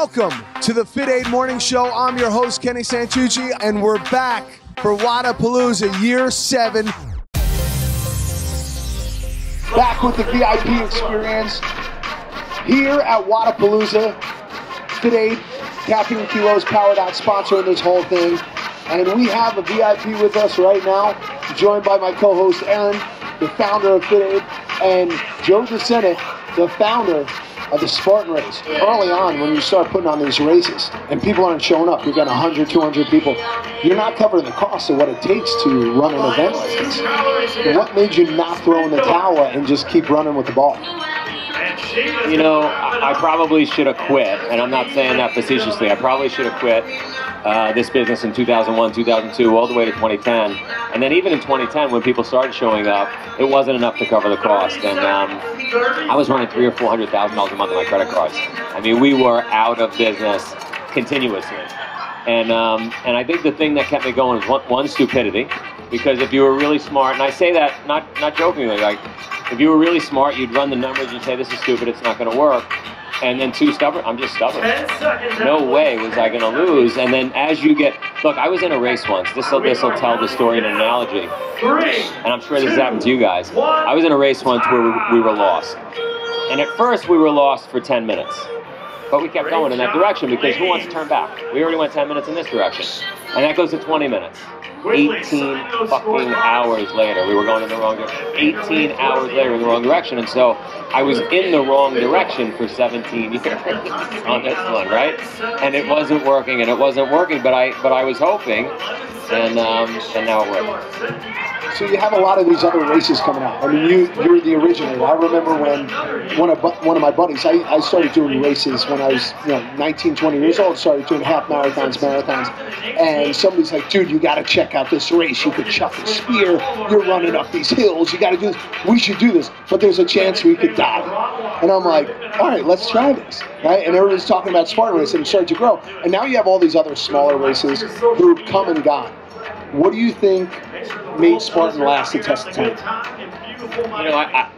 Welcome to the FITAID Morning Show. I'm your host, Kenny Santucci, and we're back for Wadapalooza Year 7. Back with the VIP experience here at Wadapalooza. FITAID, Caffeine Kilos, Powered Out, sponsoring this whole thing. And we have a VIP with us right now, joined by my co-host Aaron, the founder of FITAID, and Joe Sena, the founder of the Spartan race. Early on, when you start putting on these races and people aren't showing up, you've got 100, 200 people, you're not covering the cost of what it takes to run an event like this. And what made you not throw in the towel and just keep running with the ball? You know, I probably should have quit, and I'm not saying that facetiously. I probably should have quit this business in 2001, 2002, all the way to 2010. And then even in 2010, when people started showing up, it wasn't enough to cover the cost. And I was running $300,000 or $400,000 a month on my credit cards. I mean, we were out of business continuously. And I think the thing that kept me going was one, stupidity. Because if you were really smart, and I say that not jokingly, like if you were really smart, you'd run the numbers and say, this is stupid, it's not going to work. And then two, stubborn. I'm just stubborn. No way was I going to lose. And then as you get, look, I was in a race once. This will tell the story in an analogy. And I'm sure this has happened to you guys. I was in a race once where we were lost. And at first we were lost for 10 minutes. But we kept going in that direction because who wants to turn back? We already went 10 minutes in this direction. And that goes to 20 minutes. 18 fucking hours later, we were going in the wrong direction. 18 hours later in the wrong direction. And so I was in the wrong direction for 17 years on this one, right? And it wasn't working, and it wasn't working, but I was hoping, and now it worked. So you have a lot of these other races coming out. I mean, you're the originator. I remember when one of my buddies, I started doing races when I was 19, 20 years old, started doing half marathons, and somebody's like, dude, you got to check out this race. You could chuck a spear. You're running up these hills. You got to do this. We should do this, but there's a chance we could die. And I'm like, all right, let's try this, right? And everybody's talking about Spartan race, and it started to grow. And now you have all these other smaller races who've come and gone. What do you think made Spartan last the test of time? You know,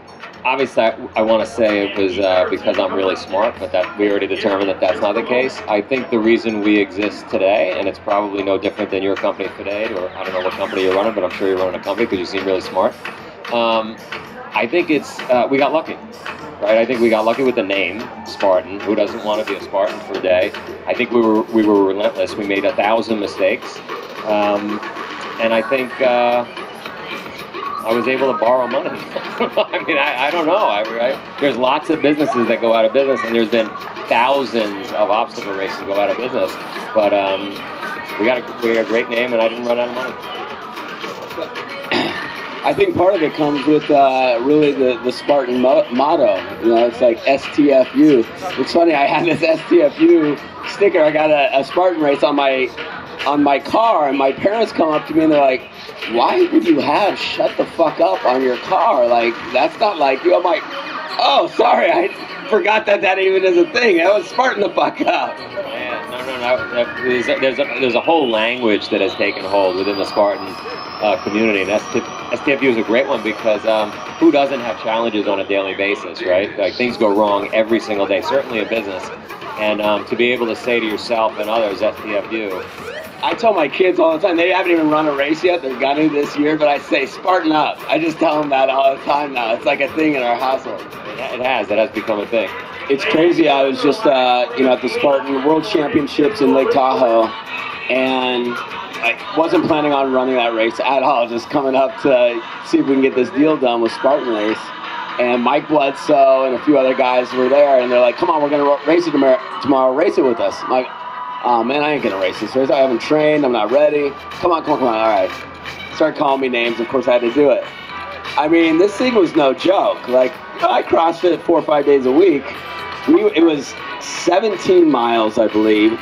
obviously I want to say it was because I'm really smart, but that we already determined that that's not the case. I think the reason we exist today, and it's probably no different than your company FITAID, or I don't know what company you're running, but I'm sure you're running a company because you seem really smart. I think it's we got lucky. Right, I think we got lucky with the name Spartan. Who doesn't want to be a Spartan for a day? I think we were relentless. We made 1,000 mistakes, and I think I was able to borrow money. I mean, I don't know. There's lots of businesses that go out of business, and there's been thousands of obstacle races go out of business. But we got a great name, and I didn't run out of money. I think part of it comes with really the Spartan motto. You know, it's like STFU. It's funny, I had this STFU sticker. I got a Spartan race on my car, and my parents come up to me and they're like, why would you have "shut the fuck up" on your car? Like, that's not like you. I'm like, oh, sorry, I forgot that even is a thing. That was Spartan the fuck up. Man, no. There's a whole language that has taken hold within the Spartan community, and STFU is a great one because who doesn't have challenges on a daily basis, right? Like, things go wrong every single day, certainly in business, and to be able to say to yourself and others, STFU. I tell my kids all the time, they haven't even run a race yet, they're gunning this year, but I say Spartan up. I just tell them that all the time now. It's like a thing in our household. It has become a thing. It's crazy. I was just at the Spartan World Championships in Lake Tahoe, and I wasn't planning on running that race at all, just coming up to see if we can get this deal done with Spartan race. And Mike Bledsoe and a few other guys were there, and they're like, come on, we're going to race it tomorrow, race it with us. I'm like, oh man, I ain't going to race this race. I haven't trained, I'm not ready. Come on, all right. Started calling me names, of course I had to do it. I mean, this thing was no joke. Like, I CrossFit 4 or 5 days a week. It was 17 miles, I believe,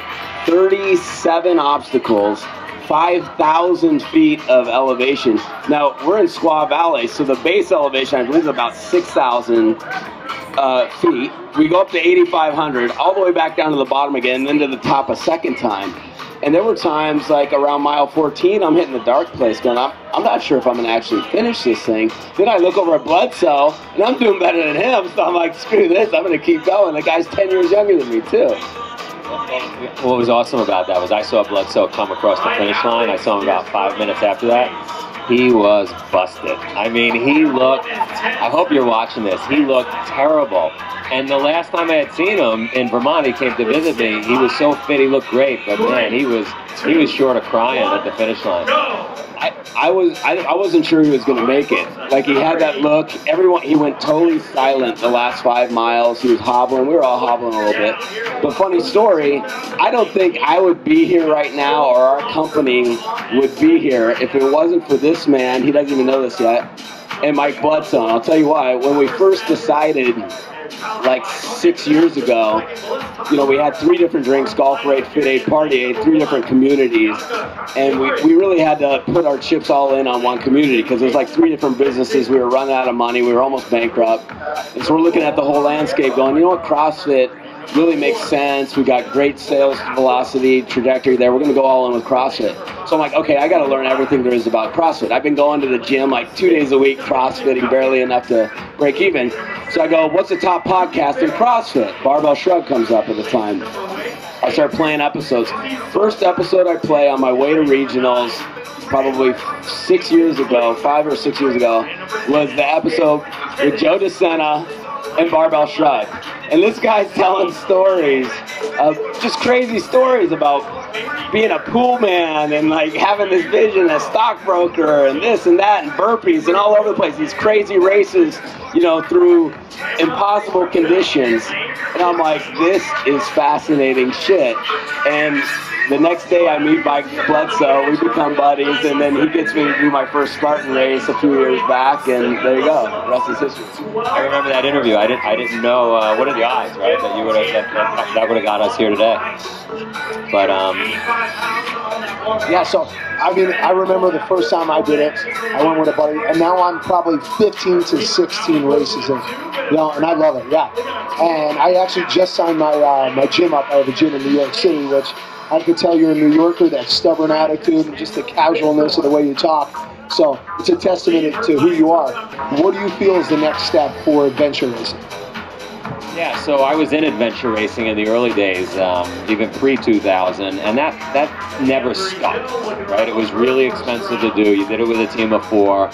37 obstacles, 5,000 feet of elevation. Now, we're in Squaw Valley, so the base elevation, I believe, is about 6,000 feet. We go up to 8,500, all the way back down to the bottom again, and then to the top a second time. And there were times, like around mile 14, I'm hitting the dark place going, I'm not sure if I'm going to actually finish this thing. Then I look over at Bledsoe, and I'm doing better than him, so I'm like, screw this, I'm going to keep going. The guy's 10 years younger than me, too. what was awesome about that was I saw Bledsoe come across the finish line. I saw him about 5 minutes after that. He was busted. I mean, he looked, I hope you're watching this, he looked terrible. And the last time I had seen him in Vermont, he came to visit me, he was so fit, he looked great, but man, he was short of crying at the finish line. I wasn't sure he was going to make it. Like, he had that look. He went totally silent the last 5 miles. He was hobbling. We were all hobbling a little bit. But funny story, I don't think I would be here right now, or our company would be here, if it wasn't for this man. He doesn't even know this yet. And Mike Bledsoe. And I'll tell you why. When we first decided, like 6 years ago, you know, we had 3 different drinks: Golf Raid, FITAID, Party Aid, 3 different communities, and we really had to put our chips all in on one community, because there's like 3 different businesses. We were running out of money, we were almost bankrupt, and so we're looking at the whole landscape going, you know what, CrossFit really makes sense. We got great sales velocity trajectory there. We're going to go all in with CrossFit. So I'm like, okay, I got to learn everything there is about CrossFit. I've been going to the gym like 2 days a week, CrossFitting barely enough to break even. So I go, what's the top podcast in CrossFit? Barbell Shrug comes up at the time. I start playing episodes. First episode I play on my way to regionals, probably 6 years ago, 5 or 6 years ago, was the episode with Joe DeSena and Barbell Shrug. And this guy's telling stories, just crazy stories about being a pool man and like having this vision as stockbroker and this and that and burpees and all over the place. These crazy races, you know, through impossible conditions. And I'm like, this is fascinating shit. And the next day I meet Mike Bledsoe, we become buddies, and then he gets me to do my first Spartan race a few years back, and there you go. The rest is history. I remember that interview. I didn't know what are the odds, right, that you would have that would have got us here today. But yeah. So I mean, I remember the first time I did it. I went with a buddy, and now I'm probably 15 to 16 races in, you know, and I love it. Yeah. And I actually just signed my gym up. I have a gym in New York City, which I could tell you're a New Yorker, that stubborn attitude and just the casualness of the way you talk. So it's a testament to who you are. What do you feel is the next step for adventure racing? Yeah, so I was in adventure racing in the early days, even pre-2000, and that never stuck, right? It was really expensive to do. You did it with a team of 4.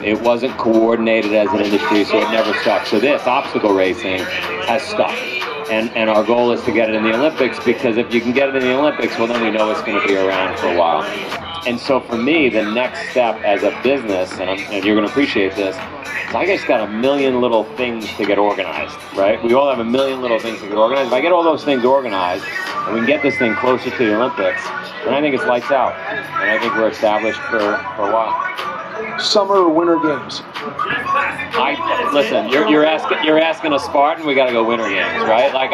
It wasn't coordinated as an industry, so it never stuck. So this, obstacle racing, has stuck. And our goal is to get it in the Olympics, because if you can get it in the Olympics, well, then we know it's going to be around for a while. And so for me, the next step as a business, and you're going to appreciate this, is I just got a million little things to get organized, right? We all have a million little things to get organized. If I get all those things organized, and we can get this thing closer to the Olympics, then I think it's lights out. And I think we're established for a while. Summer or winter games? Listen, you're asking a Spartan. We got to go winter games, right? Like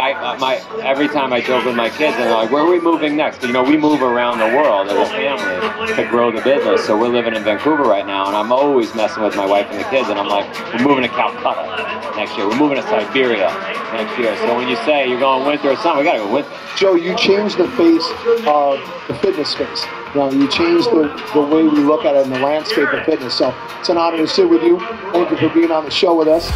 every time I joke with my kids, and they're like, "Where are we moving next?" You know, we move around the world as a family to grow the business. So we're living in Vancouver right now, and I'm always messing with my wife and the kids, and I'm like, "We're moving to Calcutta next year. We're moving to Siberia next year." So when you say you're going winter or summer, we got to go winter. Joe, you changed the face of the fitness space. You know, you changed the way we look at it in the landscape of fitness. So it's an honor to sit with you. Thank you for being on the show with us.